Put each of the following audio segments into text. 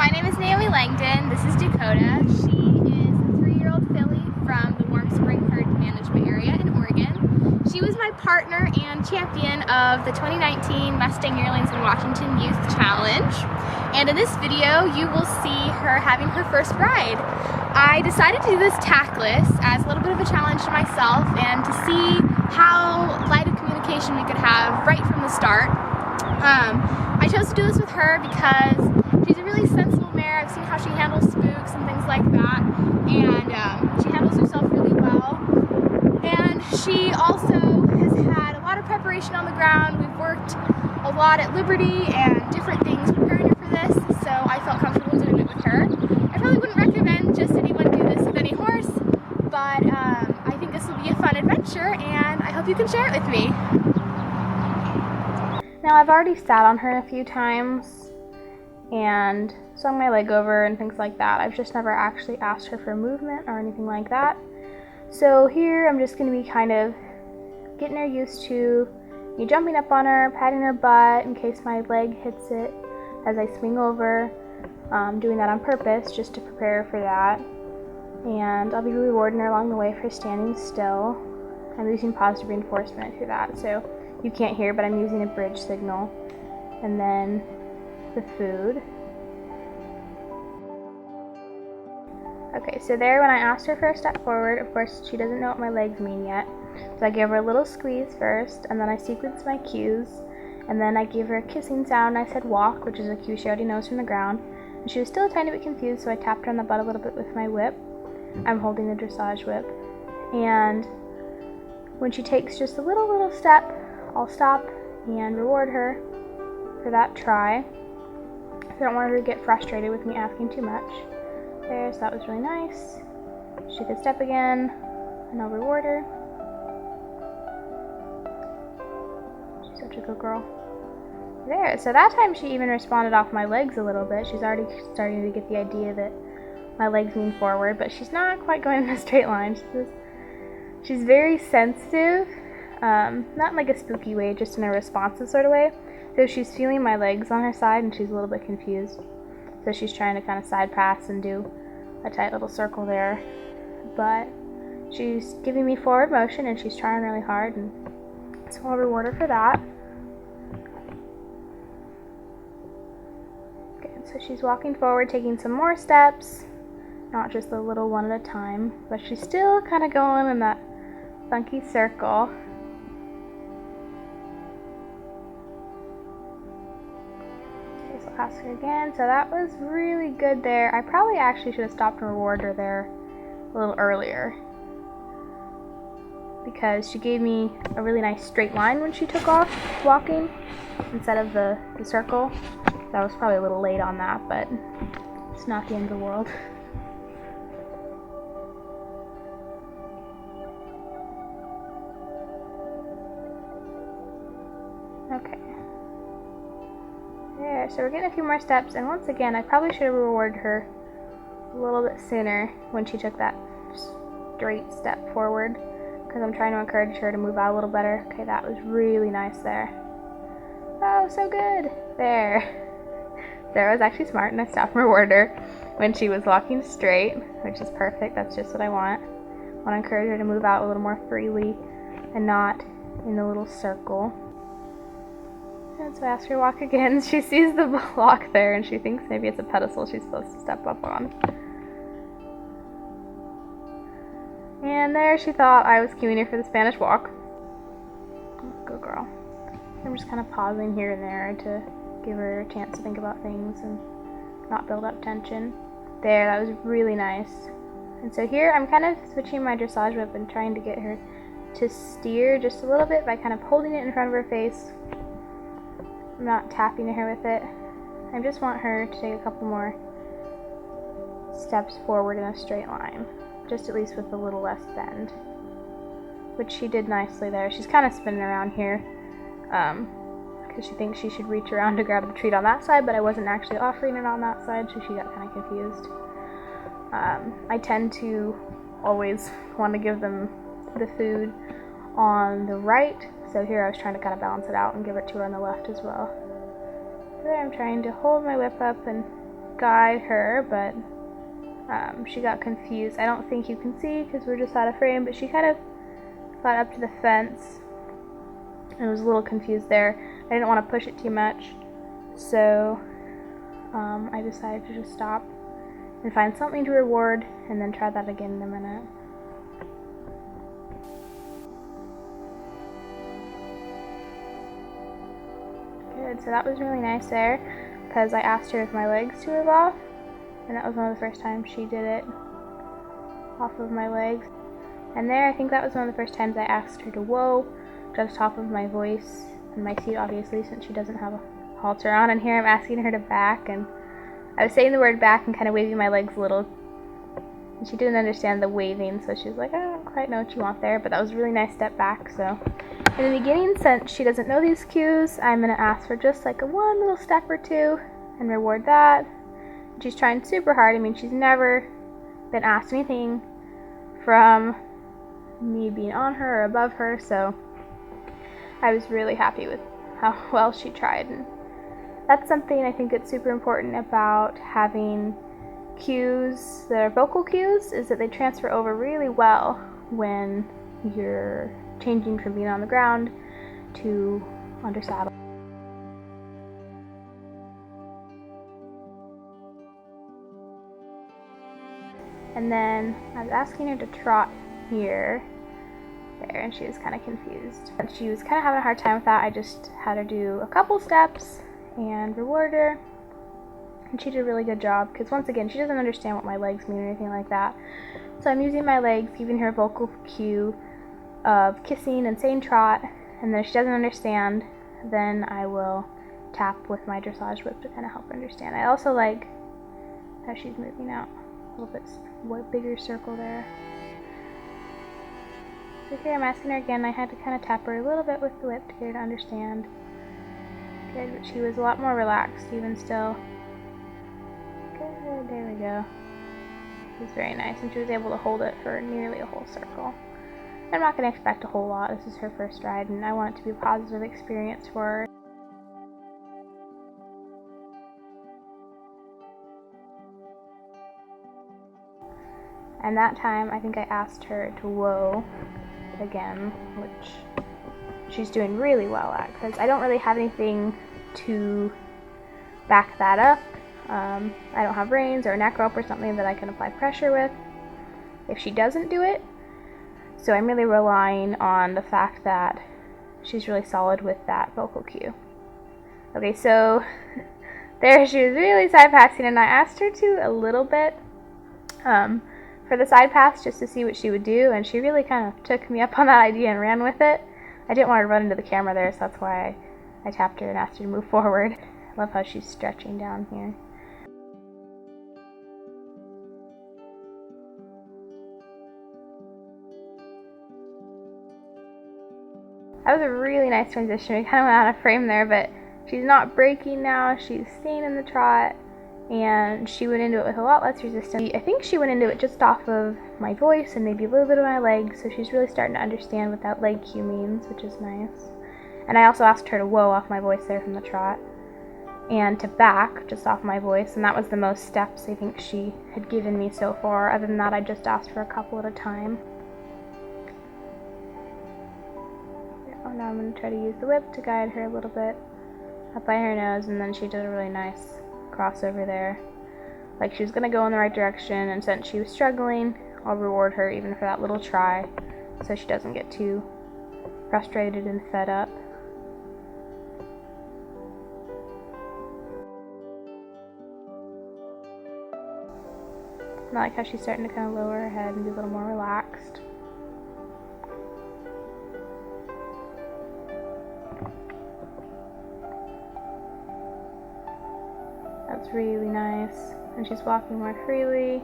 my name is Naomi Langdon. This is Dakota. She is a 3-year-old filly from the Warm Spring Herd Management Area in Oregon. She was my partner and champion of the 2019 Mustang Yearlings in Washington Youth Challenge. And in this video, you will see her having her first ride. I decided to do this tackless as a little bit of a challenge to myself and to see how light of communication we could have right from the start. I chose to do this with her because she's a really sensible mare. I've seen how she handles spooks and things like that, and she handles herself really well. And she also has had a lot of preparation on the ground. We've worked a lot at Liberty and different things preparing her for this, so I felt comfortable doing it with her. I probably wouldn't recommend just anyone do this with any horse, but I think this will be a fun adventure, and I hope you can share it with me. Now, I've already sat on her a few times and swung my leg over and things like that. I've just never actually asked her for movement or anything like that. So here I'm just going to be kind of getting her used to me jumping up on her, patting her butt in case my leg hits it as I swing over, doing that on purpose just to prepare her for that. And I'll be rewarding her along the way for standing still. I'm using positive reinforcement through that, so you can't hear, but I'm using a bridge signal. And then the food. Okay, so there, when I asked her for a step forward, of course she doesn't know what my legs mean yet. So I gave her a little squeeze first, and then I sequenced my cues, and then I gave her a kissing sound. I said walk, which is a cue she already knows from the ground. And she was still a tiny bit confused, so I tapped her on the butt a little bit with my whip. I'm holding the dressage whip. And when she takes just a little step, I'll stop and reward her for that try. I don't want her to get frustrated with me asking too much. There, so that was really nice. She could step again, and I'll reward her. She's such a good girl. There, so that time she even responded off my legs a little bit. She's already starting to get the idea that my legs mean forward, but she's not quite going in a straight line. She's very sensitive. Not in like a spooky way, just in a responsive sort of way. So she's feeling my legs on her side and she's a little bit confused. So she's trying to kind of side pass and do a tight little circle there. But she's giving me forward motion and she's trying really hard, and so I'll reward her for that. Good, so she's walking forward, taking some more steps, not just a little one at a time, but she's still kind of going in that funky circle. Ask her again. So that was really good there. I probably actually should have stopped and rewarded her there a little earlier, because she gave me a really nice straight line when she took off walking instead of the circle. So I was probably a little late on that, but it's not the end of the world. Okay. There, so we're getting a few more steps, and once again, I probably should have rewarded her a little bit sooner when she took that straight step forward, because I'm trying to encourage her to move out a little better. Okay, that was really nice there. Oh, so good. There. Sarah was actually smart, and I stopped and rewarded her when she was walking straight, which is perfect. That's just what I want. I want to encourage her to move out a little more freely and not in a little circle. And so I ask her to walk again. She sees the block there and she thinks maybe it's a pedestal she's supposed to step up on. And there she thought I was cueing her for the Spanish walk. Good girl. I'm just kind of pausing here and there to give her a chance to think about things and not build up tension. There, that was really nice. And so here I'm kind of switching my dressage whip and trying to get her to steer just a little bit by kind of holding it in front of her face. I'm not tapping her with it. I just want her to take a couple more steps forward in a straight line, just at least with a little less bend, which she did nicely there. She's kind of spinning around here because she thinks she should reach around to grab the treat on that side, but I wasn't actually offering it on that side, so she got kind of confused. I tend to always want to give them the food on the right, so here I was trying to kind of balance it out and give it to her on the left as well. There I'm trying to hold my whip up and guide her, but she got confused. I don't think you can see because we're just out of frame, but she kind of got up to the fence and was a little confused there. I didn't want to push it too much, so I decided to just stop and find something to reward and then try that again in a minute. Good, so that was really nice there because I asked her if my legs to move off, and that was one of the first times she did it off of my legs. And there, I think that was one of the first times I asked her to whoa, just top of my voice and my seat, obviously, since she doesn't have a halter on. And here I'm asking her to back, and I was saying the word back and kind of waving my legs a little, and she didn't understand the waving, so she was like, I don't quite know what you want there, but that was a really nice step back. So in the beginning, since she doesn't know these cues, I'm going to ask for just like a one little step or two and reward that. She's trying super hard. I mean, she's never been asked anything from me being on her or above her, so I was really happy with how well she tried. And that's something I think that's super important about having cues that are vocal cues, is that they transfer over really well when you're changing from being on the ground to under saddle. And then I was asking her to trot here, there, and she was kind of confused. And she was kind of having a hard time with that. I just had her do a couple steps and reward her, and she did a really good job because, once again, she doesn't understand what my legs mean or anything like that. So I'm using my legs, giving her a vocal cue of kissing and saying trot, and then if she doesn't understand, then I will tap with my dressage whip to kind of help her understand. I also like how she's moving out a little bit bigger circle there. So here I'm asking her again. I had to kind of tap her a little bit with the whip to get her to understand. Good, but she was a lot more relaxed even still. Good, there we go. It was very nice, and she was able to hold it for nearly a whole circle. I'm not going to expect a whole lot. This is her first ride, and I want it to be a positive experience for her. And that time, I think I asked her to whoa again, which she's doing really well at, because I don't really have anything to back that up. I don't have reins or a neck rope or something that I can apply pressure with if she doesn't do it. So I'm really relying on the fact that she's really solid with that vocal cue. Okay, so there she was really side passing, and I asked her to a little bit for the side pass just to see what she would do, and she really kind of took me up on that idea and ran with it. I didn't want to run into the camera there, so that's why I tapped her and asked her to move forward. I love how she's stretching down here. That was a really nice transition. We kind of went out of frame there, but she's not breaking now. She's staying in the trot, and she went into it with a lot less resistance. I think she went into it just off of my voice and maybe a little bit of my legs, so she's really starting to understand what that leg cue means, which is nice. And I also asked her to whoa off my voice there from the trot, and to back just off my voice, and that was the most steps I think she had given me so far. Other than that, I just asked for a couple at a time. Now I'm going to try to use the whip to guide her a little bit up by her nose, and then she did a really nice crossover there. Like she was going to go in the right direction, and since she was struggling, I'll reward her even for that little try so she doesn't get too frustrated and fed up. And I like how she's starting to kind of lower her head and be a little more relaxed. That's really nice. And she's walking more freely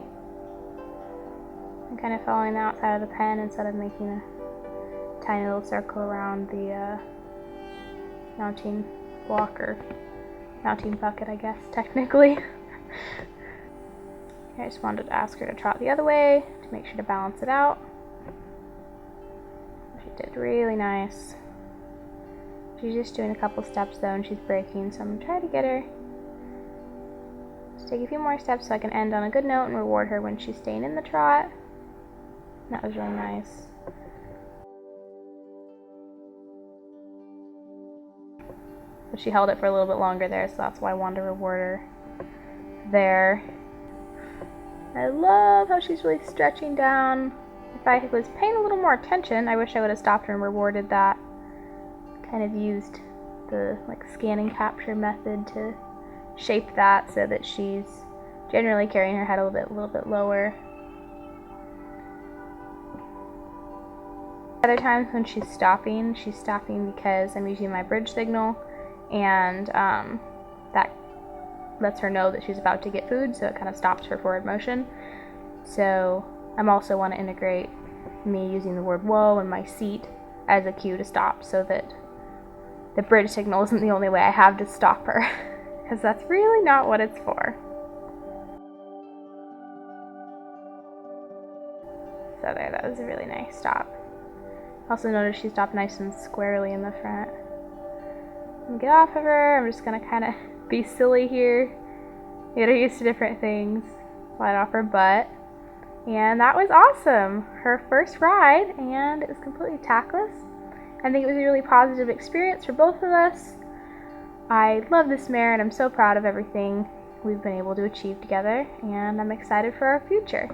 and kind of following the outside of the pen instead of making a tiny little circle around the mounting block, or mounting bucket, I guess, technically. I just wanted to ask her to trot the other way to make sure to balance it out. She did really nice. She's just doing a couple steps though, and she's breaking, so I'm going to try to get her take a few more steps so I can end on a good note and reward her when she's staying in the trot. That was really nice. But she held it for a little bit longer there, so that's why I wanted to reward her there. I love how she's really stretching down. If I was paying a little more attention, I wish I would have stopped her and rewarded that. Kind of used the scan and capture method to shape that so that she's generally carrying her head a little bit lower. Other times when she's stopping because I'm using my bridge signal, and that lets her know that she's about to get food, so it kind of stops her forward motion. So I also want to integrate me using the word whoa in my seat as a cue to stop, so that the bridge signal isn't the only way I have to stop her, because that's really not what it's for. So there, that was a really nice stop. Also notice she stopped nice and squarely in the front. I'm gonna get off of her. I'm just gonna kind of be silly here, get her used to different things, slide off her butt. And that was awesome! Her first ride, and it was completely tackless. I think it was a really positive experience for both of us. I love this mare, and I'm so proud of everything we've been able to achieve together, and I'm excited for our future.